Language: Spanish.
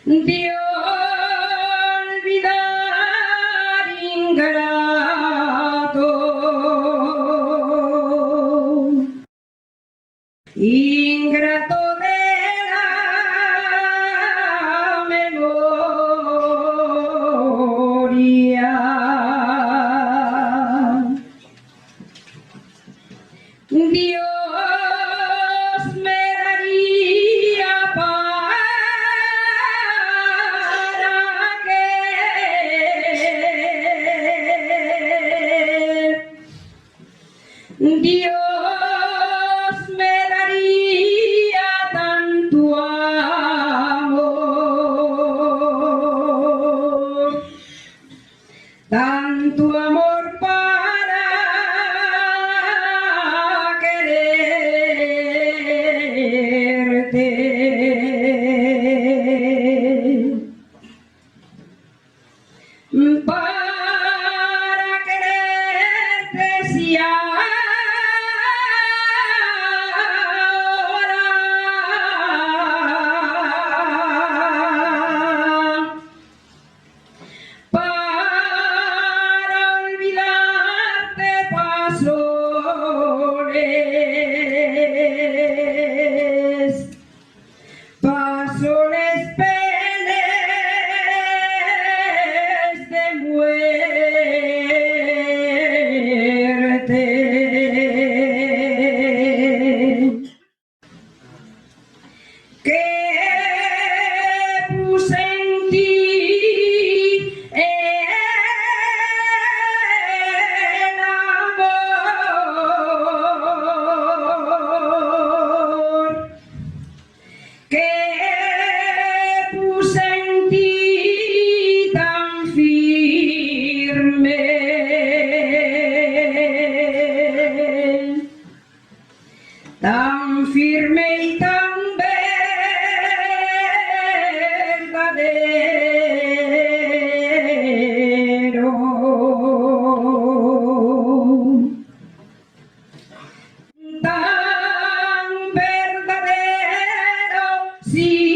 de olvidar ingrato, ingrato de la memoria. Dios me daría para que Dios me daría tanto amor para quererte. Para quererte si ahora, para olvidarte pasoles penes de muerte. Que puse en ti el amor, que puse en ti tan firme, y tan verdadero, tan verdadero, si